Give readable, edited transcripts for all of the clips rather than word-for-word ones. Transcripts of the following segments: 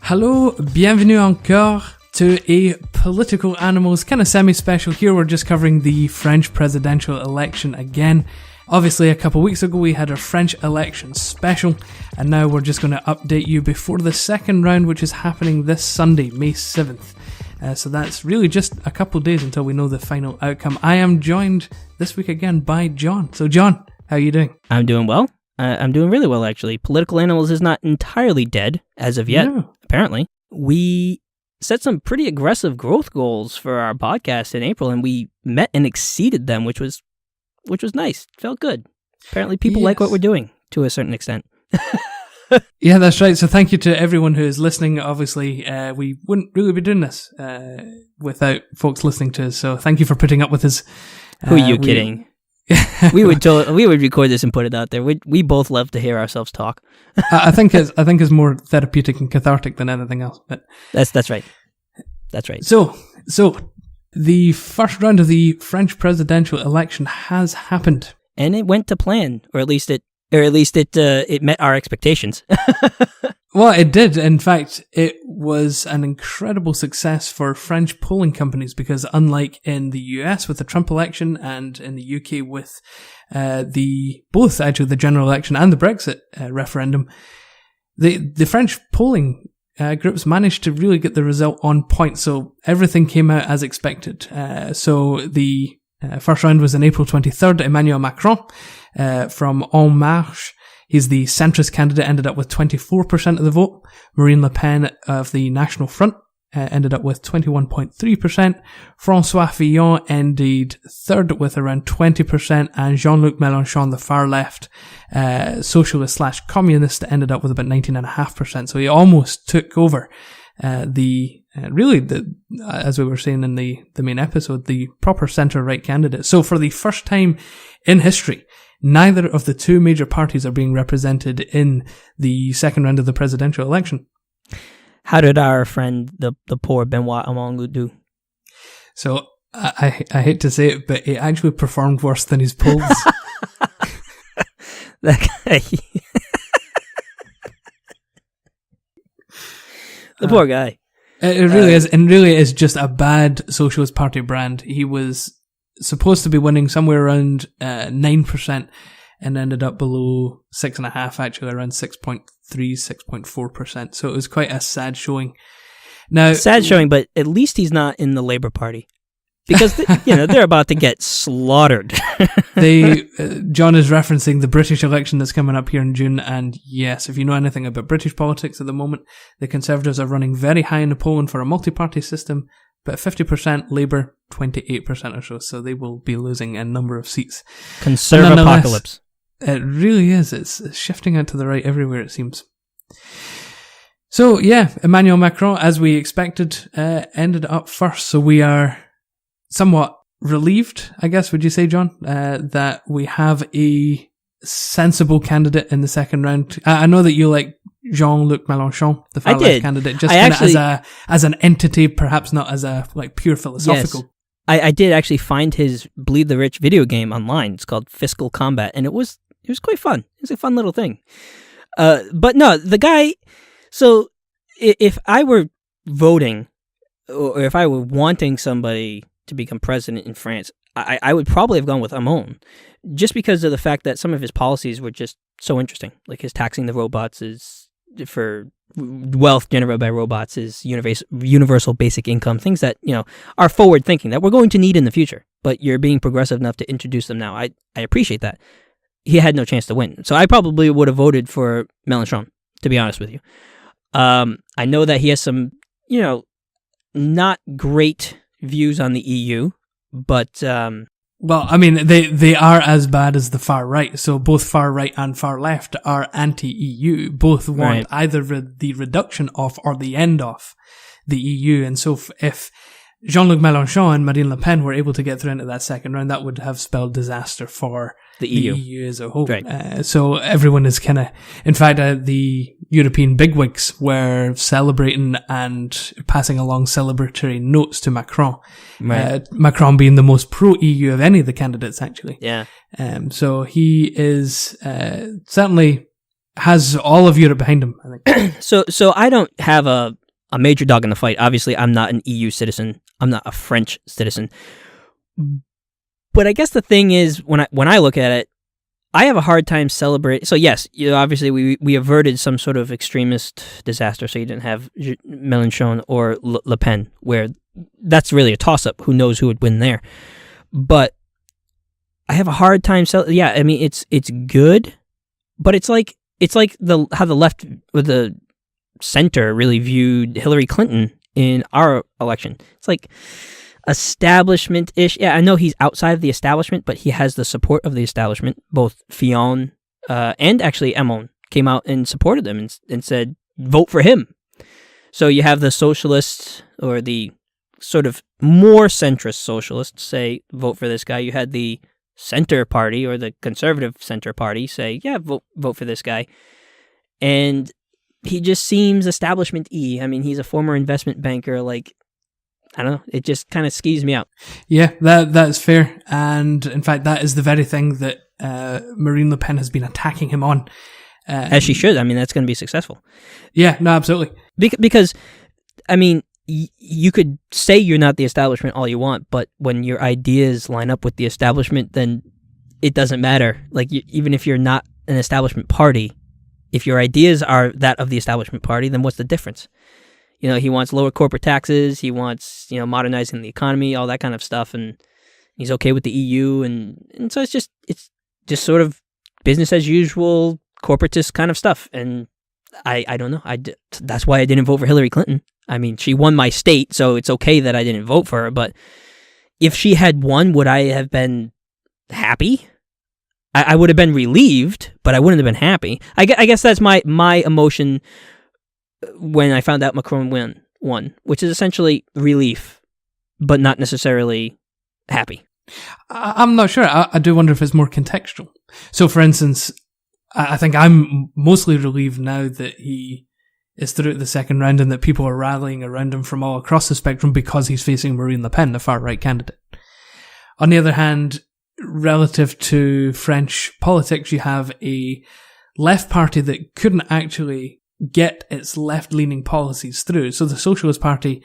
Hello, bienvenue encore to a Political Animals kind of semi-special here. We're just covering the French presidential election again. Obviously, a couple of weeks ago we had our French election special, and now we're just going to update you before the second round, which is happening this Sunday, May 7th. So that's really just a couple of days until we know the final outcome. I am joined this week again by John. So John, how are you doing? I'm doing well. I'm doing really well, actually. Political Animals is not entirely dead as of yet, apparently. We set some pretty aggressive growth goals for our podcast in April, and we met and exceeded them, which was nice. Felt good. Apparently people like what we're doing to a certain extent. Yeah, that's right. So thank you to everyone who is listening. Obviously, we wouldn't really be doing this without folks listening to us. So thank you for putting up with us. Who are you kidding? we would record this and put it out there. We both love to hear ourselves talk. I think it's more therapeutic and cathartic than anything else. But that's right. That's right. So the first round of the French presidential election has happened, and it went to plan, or at least it met our expectations. Well, it did. In fact, it was an incredible success for French polling companies because unlike in the US with the Trump election and in the UK with both the general election and the Brexit referendum, the French polling groups managed to really get the result on point. So everything came out as expected. So the first round was on April 23rd. Emmanuel Macron from En Marche, he's the centrist candidate, ended up with 24% of the vote. Marine Le Pen of the National Front ended up with 21.3%. François Fillon ended third with around 20%. And Jean-Luc Mélenchon, the far left socialist/communist, ended up with about 19.5%. So he almost took over as we were saying in the main episode, the proper centre-right candidate. So for the first time in history, neither of the two major parties are being represented in the second round of the presidential election. How did our friend, the poor Benoit Hamon, do? So I hate to say it, but he actually performed worse than his polls. That guy. The poor guy. It really is, and really is just a bad Socialist Party brand. He was supposed to be winning somewhere around 9% and ended up below 6.5%, actually around 6.3%, 6.4%. So it was quite a sad showing. Now, sad showing, but at least he's not in the Labour Party. Because they're about to get slaughtered. John is referencing the British election that's coming up here in June, and yes, if you know anything about British politics at the moment, the Conservatives are running very high in the polling for a multi-party system, but 50%, Labour 28% or so, so they will be losing a number of seats. Conservative apocalypse. It really is. It's shifting out to the right everywhere, it seems. So yeah, Emmanuel Macron, as we expected, ended up first, so we are somewhat relieved, I guess, would you say, John, that we have a sensible candidate in the second round. I know that you like Jean-Luc Mélenchon, the far-left candidate, just as an entity, perhaps not as a pure philosophical. Yes. I did actually find his Bleed the Rich video game online. It's called Fiscal Combat, and it was quite fun. It was a fun little thing. But no, the guy. So if I were voting, or if I were wanting somebody to become president in France, I would probably have gone with Hamon, just because of the fact that some of his policies were just so interesting. Like his taxing the robots is for wealth generated by robots, is universal basic income, things that are forward thinking that we're going to need in the future. But you're being progressive enough to introduce them now. I appreciate that. He had no chance to win, so I probably would have voted for Mélenchon, to be honest with you. I know that he has some not great views on the EU, but well, I mean, they are as bad as the far right. So both far right and far left are anti-EU. Both want either the reduction of or the end of the EU. And so if Jean-Luc Mélenchon and Marine Le Pen were able to get through into that second round, that would have spelled disaster for the EU as a whole. Right. So everyone is kind of, in fact, the European bigwigs were celebrating and passing along celebratory notes to Macron. Right. Macron being the most pro-EU of any of the candidates, actually. Yeah. So he is certainly has all of Europe behind him, I think. So I don't have a major dog in the fight. Obviously, I'm not an EU citizen. I'm not a French citizen. But I guess the thing is, when I look at it, I have a hard time celebrating. So yes, obviously we averted some sort of extremist disaster, so you didn't have Mélenchon or Le Pen, where that's really a toss-up. Who knows who would win there? But I have a hard time. Yeah, I mean it's good, but it's like how the left with the center really viewed Hillary Clinton in our election. It's like establishment-ish. Yeah, I know he's outside of the establishment, but he has the support of the establishment. Both Fillon and actually Hamon came out and supported him and said, vote for him. So you have the socialists, or the sort of more centrist socialists, say, vote for this guy. You had the center party, or the conservative center party, say, yeah, vote for this guy. And he just seems establishment-y. I mean, he's a former investment banker. Like, I don't know. It just kind of skews me out. Yeah, that's fair. And in fact, that is the very thing that Marine Le Pen has been attacking him on. As she should. I mean, that's going to be successful. Yeah, no, absolutely. Because, I mean, you could say you're not the establishment all you want, but when your ideas line up with the establishment, then it doesn't matter. Like, even if you're not an establishment party, if your ideas are that of the establishment party, then what's the difference? You know, he wants lower corporate taxes, he wants, modernizing the economy, all that kind of stuff, and he's okay with the EU, and so it's just sort of business as usual, corporatist kind of stuff, and I don't know. That's why I didn't vote for Hillary Clinton. I mean, she won my state, so it's okay that I didn't vote for her, but if she had won, would I have been happy? I would have been relieved, but I wouldn't have been happy. I guess that's my emotion when I found out Macron won, which is essentially relief, but not necessarily happy. I'm not sure. I do wonder if it's more contextual. So, for instance, I think I'm mostly relieved now that he is through the second round and that people are rallying around him from all across the spectrum because he's facing Marine Le Pen, the far-right candidate. On the other hand, relative to French politics, you have a left party that couldn't actually get its left-leaning policies through. So the Socialist Party,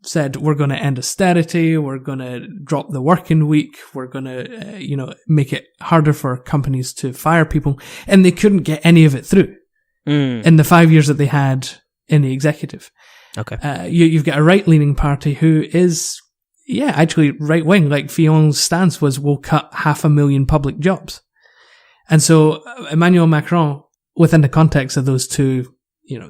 said, we're going to end austerity, we're going to drop the working week, we're going to, make it harder for companies to fire people, and they couldn't get any of it through in the 5 years that they had in the executive. Okay. You've got a right-leaning party who is, actually right-wing, like Fillon's stance was, we'll cut 500,000 public jobs. And so Emmanuel Macron, within the context of those two,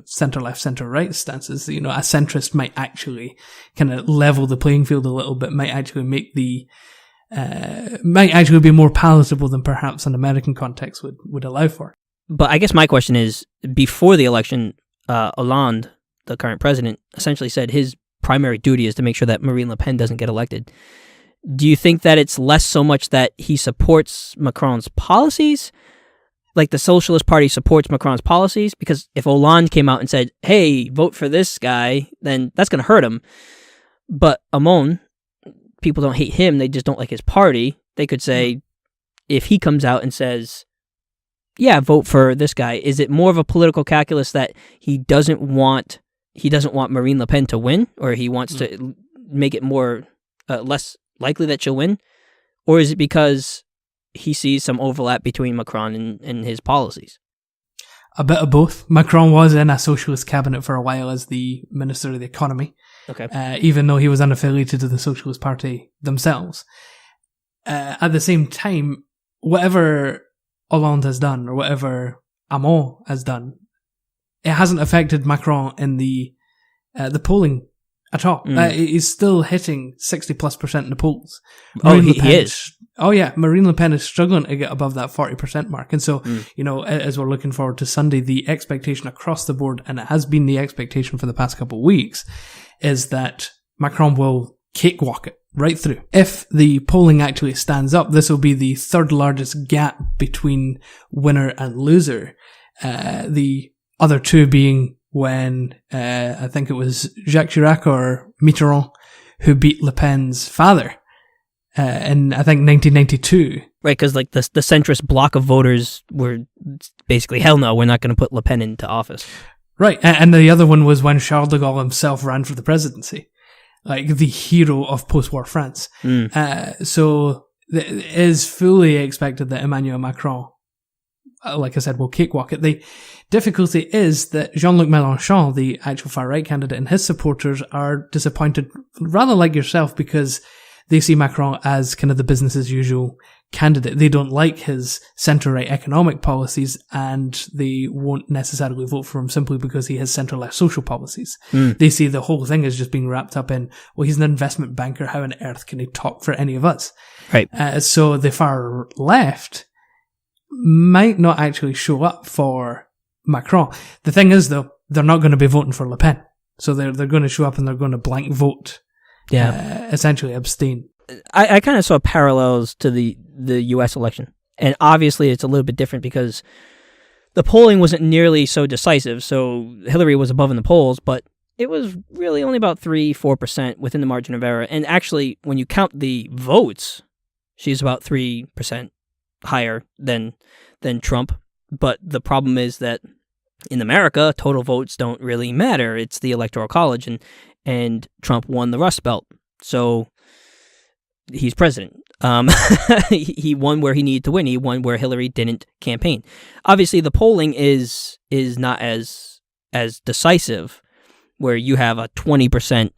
center-left, center-right stances, a centrist might actually kind of level the playing field a little bit, might actually make might actually be more palatable than perhaps an American context would allow for. But I guess my question is, before the election, Hollande, the current president, essentially said his primary duty is to make sure that Marine Le Pen doesn't get elected. Do you think that it's less so much that he supports Macron's policies? Like, the Socialist Party supports Macron's policies? Because if Hollande came out and said, hey, vote for this guy, then that's going to hurt him. But Hamon, people don't hate him, they just don't like his party. They could say, if he comes out and says, yeah, vote for this guy, is it more of a political calculus that he doesn't want Marine Le Pen to win? Or he wants to make it more less likely that she'll win? Or is it because he sees some overlap between Macron and his policies? A bit of both. Macron was in a socialist cabinet for a while as the Minister of the Economy. Okay. Even though he was unaffiliated to the Socialist Party themselves. At the same time, whatever Hollande has done, or whatever Hamon has done, it hasn't affected Macron in the polling at all. He's still hitting 60+% in the polls. He is. Oh yeah, Marine Le Pen is struggling to get above that 40% mark. And so, as we're looking forward to Sunday, the expectation across the board, and it has been the expectation for the past couple of weeks, is that Macron will cakewalk it right through. If the polling actually stands up, this will be the third largest gap between winner and loser. The other two being when, I think it was Jacques Chirac or Mitterrand who beat Le Pen's father. In, I think, 1992. Right, because like the centrist bloc of voters were basically, hell no, we're not going to put Le Pen into office. Right, and the other one was when Charles de Gaulle himself ran for the presidency, like the hero of post-war France. So it is fully expected that Emmanuel Macron, like I said, will cakewalk it. The difficulty is that Jean-Luc Mélenchon, the actual far-right candidate, and his supporters are disappointed, rather like yourself, because they see Macron as kind of the business-as-usual candidate. They don't like his centre-right economic policies, and they won't necessarily vote for him simply because he has centre-left social policies. They see the whole thing as just being wrapped up in, well, he's an investment banker, how on earth can he talk for any of us? Right. So the far left might not actually show up for Macron. The thing is, though, they're not going to be voting for Le Pen. So they're going to show up and they're going to blank vote. Essentially abstain. I kind of saw parallels to the U.S. election. And obviously it's a little bit different because the polling wasn't nearly so decisive. So Hillary was above in the polls, but it was really only about 3-4% within the margin of error. And actually, when you count the votes, she's about 3% higher than Trump. But the problem is that in America, total votes don't really matter. It's the Electoral College, and Trump won the Rust Belt. So he's president. He won where he needed to win. He won where Hillary didn't campaign. Obviously, the polling is not as decisive, where you have a 20%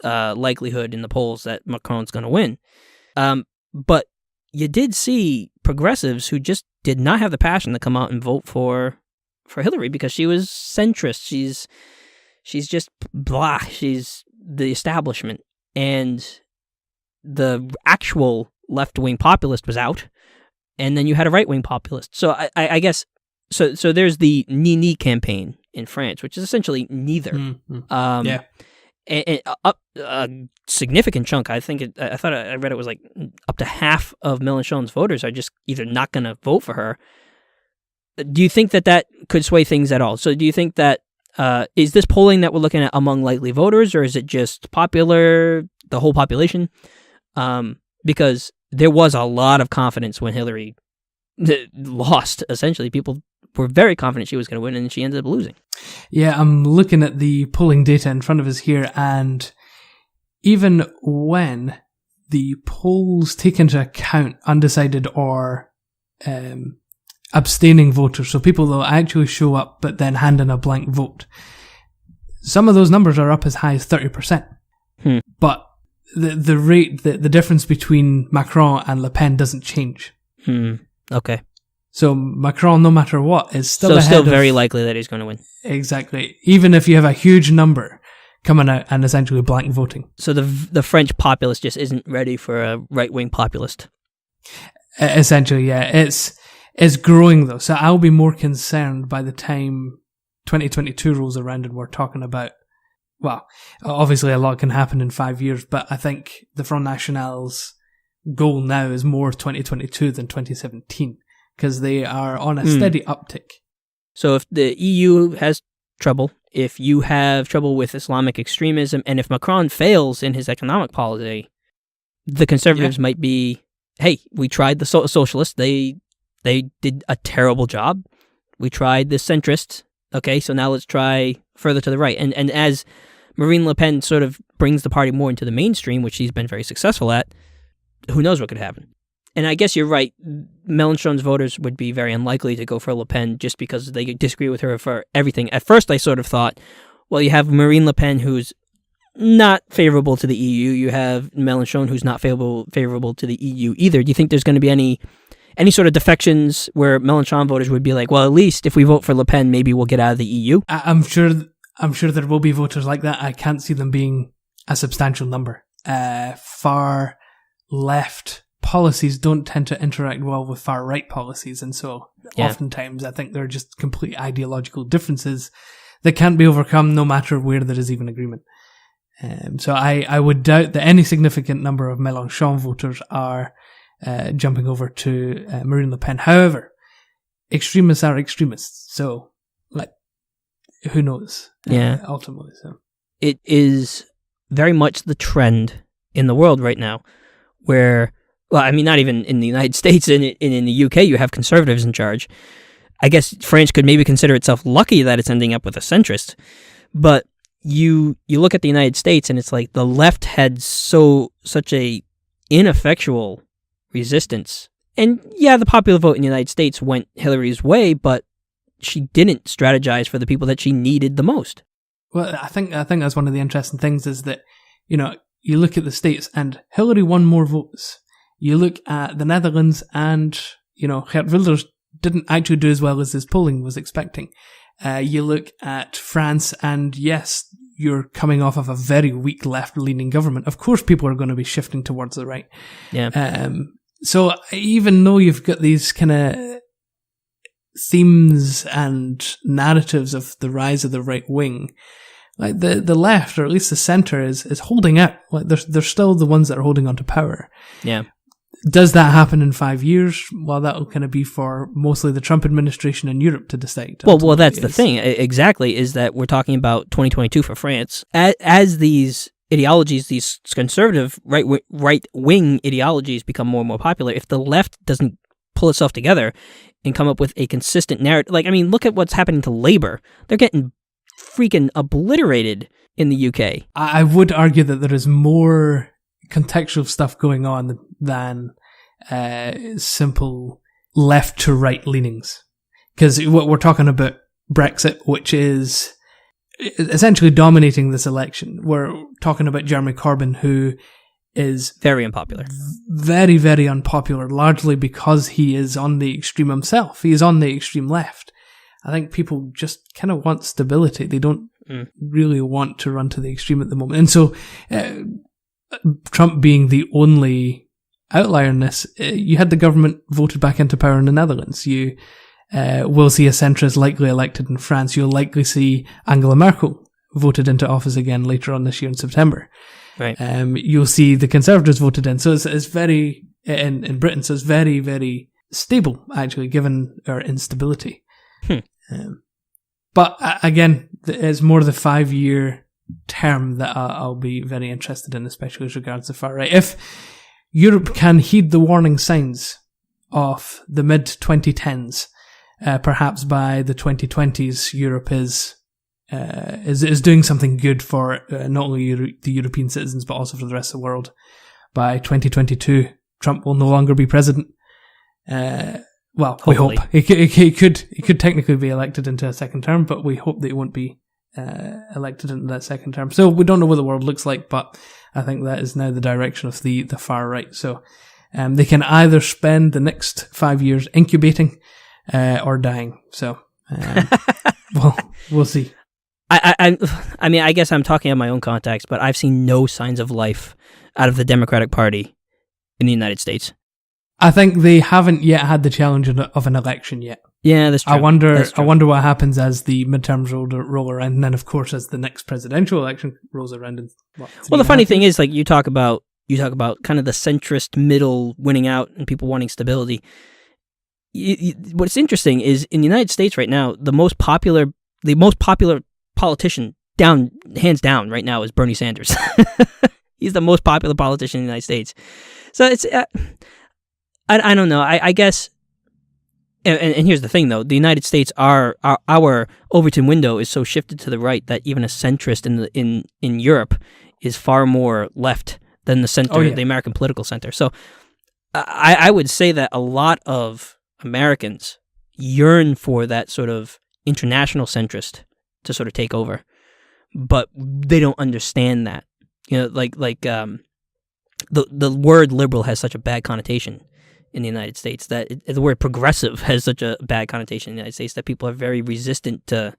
likelihood in the polls that Macron's going to win. But you did see progressives who just did not have the passion to come out and vote for Hillary because she was centrist. She's just blah. She's the establishment. And the actual left-wing populist was out, and then you had a right-wing populist. So I guess so there's the Ni campaign in France, which is essentially neither. And a significant chunk. I thought I read it was like up to half of Mélenchon's voters are just either not going to vote for her. Do you think that could sway things at all? So do you think that is this polling that we're looking at among likely voters, or is it just the whole population? Because there was a lot of confidence when Hillary lost. Essentially, people were very confident she was going to win, and she ended up losing. Yeah, I'm looking at the polling data in front of us here, and even when the polls take into account undecided or abstaining voters, so people that actually show up but then hand in a blank vote, some of those numbers are up as high as 30%. But the rate, the difference between Macron and Le Pen doesn't change. Okay. So Macron, no matter what, is still very likely that he's going to win. Exactly. Even if you have a huge number coming out and essentially blank voting. So the French populace just isn't ready for a right-wing populist. Essentially, yeah. It's growing, though. So I'll be more concerned by the time 2022 rolls around and we're talking about, well, obviously a lot can happen in 5 years, but I think the Front National's goal now is more 2022 than 2017, because they are on a steady uptick. So if the EU has trouble, if you have trouble with Islamic extremism, and if Macron fails in his economic policy, the Conservatives might be, hey, we tried the socialists, they did a terrible job. We tried the centrists, okay, so now let's try further to the right. And as Marine Le Pen sort of brings the party more into the mainstream, which she's been very successful at, who knows what could happen. And I guess you're right, Mélenchon's voters would be very unlikely to go for Le Pen just because they disagree with her for everything. At first I sort of thought, well, you have Marine Le Pen who's not favorable to the EU, you have Mélenchon who's not favorable to the EU either. Do you think there's going to be any sort of defections where Mélenchon voters would be like, well, at least if we vote for Le Pen, maybe we'll get out of the EU? I'm sure there will be voters like that. I can't see them being a substantial number. Far left policies don't tend to interact well with far right policies, and so oftentimes I think they're just complete ideological differences that can't be overcome no matter where there is even agreement. So I would doubt that any significant number of Mélenchon voters are jumping over to Marine Le Pen. However, extremists are extremists, so who knows? Ultimately, so it is very much the trend in the world right now, where, well, I mean, not even in the United States, in the UK, you have conservatives in charge. I guess France could maybe consider itself lucky that it's ending up with a centrist. But you look at the United States, and it's like the left had such a ineffectual resistance. And yeah, the popular vote in the United States went Hillary's way, but she didn't strategize for the people that she needed the most. Well, I think that's one of the interesting things is that, you know, you look at the States and Hillary won more votes. You look at the Netherlands and, you know, Geert Wilders didn't actually do as well as his polling was expecting. You look at France and yes, you're coming off of a very weak left-leaning government. Of course people are going to be shifting towards the right. Yeah. So even though you've got these kind of themes and narratives of the rise of the right wing, like the left, or at least the center, is holding out. Like they're still the ones that are holding on to power. Yeah. Does that happen in 5 years? Well, that'll kind of be for mostly the Trump administration in Europe to decide. Well, that's the thing. Exactly, is that we're talking about 2022 for France. As these ideologies, these conservative right-wing ideologies become more and more popular, if the left doesn't pull itself together and come up with a consistent narrative, like, I mean, look at what's happening to Labour. They're getting freaking obliterated in the UK. I would argue that there is more contextual stuff going on than simple left to right leanings. Because what we're talking about Brexit, which is essentially dominating this election. We're talking about Jeremy Corbyn, who is very unpopular. Very, very unpopular, largely because he is on the extreme himself. He is on the extreme left. I think people just kind of want stability. They don't really want to run to the extreme at the moment. And so Trump being the only outlier in this, you had the government voted back into power in the Netherlands. You will see a centrist likely elected in France. You'll likely see Angela Merkel voted into office again later on this year in September. Right. You'll see the Conservatives voted in. So it's very, in Britain, so it's very, very stable, actually, given our instability. But again, it's more the 5-year term that I'll be very interested in, especially as regards the far right. If Europe can heed the warning signs of the mid-2010s, perhaps by the 2020s, Europe is doing something good for not only the European citizens but also for the rest of the world. By 2022, Trump will no longer be president. Well, hopefully. We hope he could technically be elected into a second term, but we hope that he won't be elected into that second term. So we don't know what the world looks like, but I think that is now the direction of the far right. So they can either spend the next 5 years incubating or dying. So well, we'll see. I mean, I guess I'm talking in my own context, but I've seen no signs of life out of the Democratic Party in the United States. I think they haven't yet had the challenge of an election yet. Yeah, that's true. I wonder what happens as the midterms roll around, and then of course as the next presidential election rolls around. Well, the funny thing is, like you talk about kind of the centrist middle winning out and people wanting stability. What's interesting is in the United States right now, the most popular politician hands down right now is Bernie Sanders. He's the most popular politician in the United States. So it's I don't know. I guess, and here's the thing though: the United States our Overton window is so shifted to the right that even a centrist in Europe is far more left than the center, the American political center. So I would say that a lot of Americans yearn for that sort of international centrist to sort of take over, but they don't understand that. You know, like the word liberal has such a bad connotation in the United States that the word progressive has such a bad connotation in the United States that people are very resistant to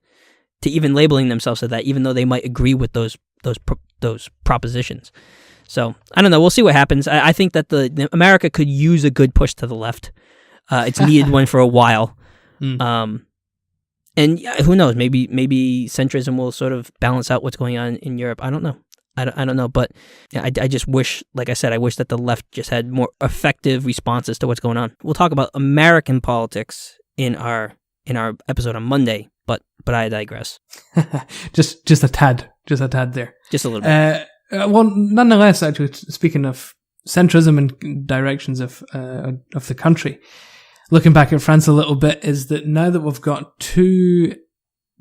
even labeling themselves as that, even though they might agree with those propositions. So I don't know. We'll see what happens. I think that the America could use a good push to the left. It's needed one for a while. And who knows? Maybe centrism will sort of balance out what's going on in Europe. I don't know. I don't know, but I just wish, like I said, I wish that the left just had more effective responses to what's going on. We'll talk about American politics in our episode on Monday, but I digress. just a tad there. Just a little bit. Well, nonetheless, actually, speaking of centrism and directions of the country, looking back at France a little bit, is that now that we've got two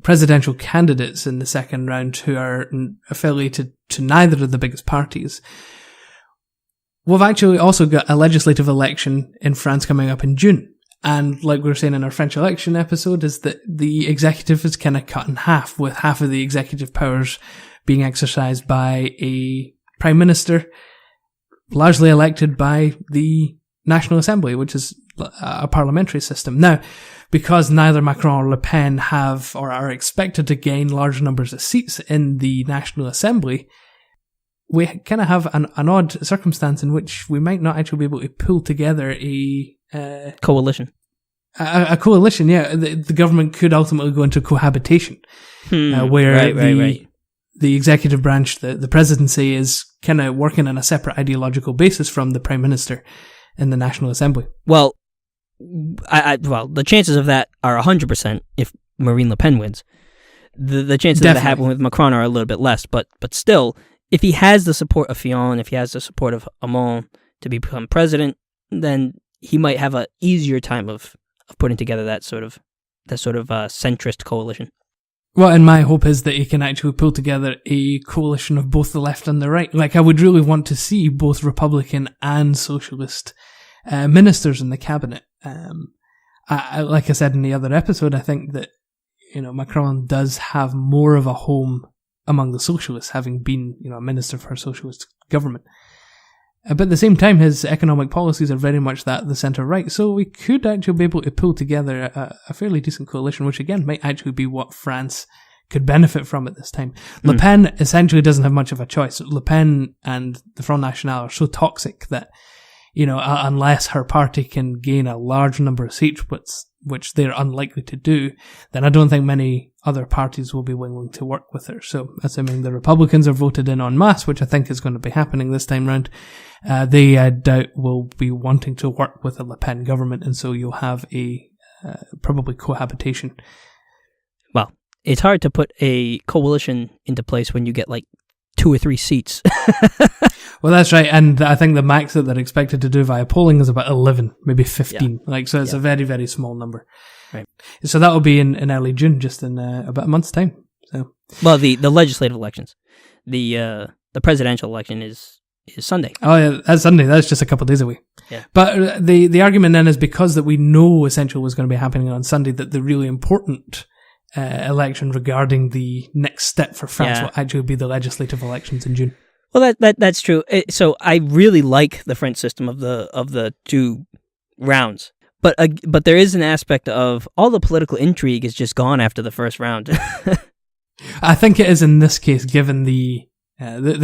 presidential candidates in the second round who are affiliated to neither of the biggest parties, we've actually also got a legislative election in France coming up in June. And like we were saying in our French election episode, is that the executive is kind of cut in half, with half of the executive powers being exercised by a prime minister, largely elected by the National Assembly, which is a parliamentary system. Now, because neither Macron or Le Pen have or are expected to gain large numbers of seats in the National Assembly, we kind of have an odd circumstance in which we might not actually be able to pull together a coalition. A coalition, yeah. The government could ultimately go into cohabitation, where the executive branch, the presidency, is kind of working on a separate ideological basis from the prime minister in the National Assembly. Well, the chances of that are 100% if Marine Le Pen wins. The chances of that happening with Macron are a little bit less, but still, if he has the support of Fillon, if he has the support of Hamon to become president, then he might have an easier time of putting together that sort of centrist coalition. Well, and my hope is that he can actually pull together a coalition of both the left and the right. Like, I would really want to see both Republican and Socialist ministers in the cabinet. Like I said in the other episode, I think that, Macron does have more of a home among the Socialists, having been, a minister for a Socialist government. But at the same time, his economic policies are very much the centre-right, so we could actually be able to pull together a fairly decent coalition, which again might actually be what France could benefit from at this time. Le Pen essentially doesn't have much of a choice. Le Pen and the Front National are so toxic that, unless her party can gain a large number of seats, which they're unlikely to do, then I don't think many other parties will be willing to work with her. So, assuming the Republicans are voted in en masse, which I think is going to be happening this time round, they, I doubt, will be wanting to work with a Le Pen government, and so you'll have a probably cohabitation. Well, it's hard to put a coalition into place when you get like 2 or 3 seats. Well, that's right, and I think the max that they're expected to do via polling is about 11, maybe 15. Yeah. So it's a very, very small number. Right. So that will be in early June, just in about a month's time. So, well, the legislative elections, the presidential election is Sunday. Oh yeah, that's Sunday. That's just a couple of days away. Yeah. But the argument then is because that we know essentially what's going to be happening on Sunday, that the really important election regarding the next step for France will actually be the legislative elections in June. Well, that's true. So I really like the French system of the 2 rounds, but there is an aspect of all the political intrigue is just gone after the first round. I think it is in this case, given the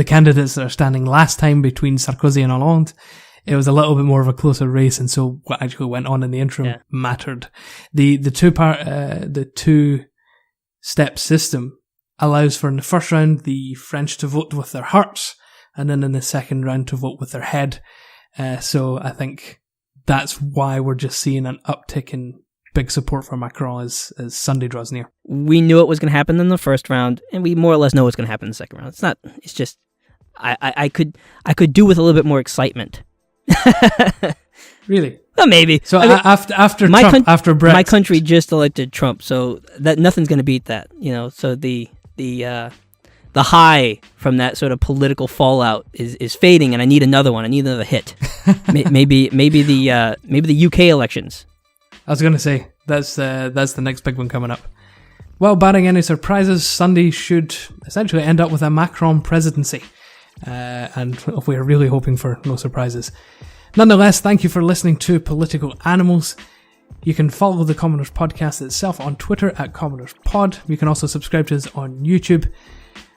candidates that are standing last time between Sarkozy and Hollande. It was a little bit more of a closer race, and so what actually went on in the interim mattered. The 2-step system allows for, in the first round, the French to vote with their hearts, and then in the second round to vote with their head. So I think that's why we're just seeing an uptick in big support for Macron as Sunday draws near. We knew it was going to happen in the first round, and we more or less know what's going to happen in the second round. It's just, I could do with a little bit more excitement. Really? Well, maybe. So after Trump, after Brexit, my country just elected Trump, so that nothing's going to beat that. So the high from that sort of political fallout is fading, and I need another one. I need another hit. maybe the UK elections. I was going to say that's the next big one coming up. Well, barring any surprises, Sunday should essentially end up with a Macron presidency, and we're really hoping for no surprises. Nonetheless, thank you for listening to Political Animals. You can follow the Commoners Podcast itself on Twitter at CommonersPod. You can also subscribe to us on YouTube.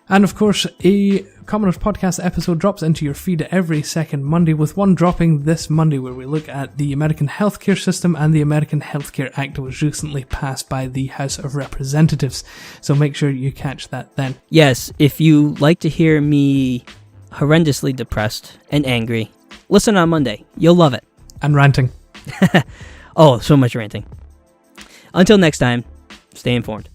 And of course, a Commoners Podcast episode drops into your feed every second Monday, with one dropping this Monday where we look at the American healthcare system and the American Healthcare Act that was recently passed by the House of Representatives. So make sure you catch that then. Yes, if you like to hear me horrendously depressed and angry, listen on Monday. You'll love it. And ranting. Oh, so much ranting. Until next time, stay informed.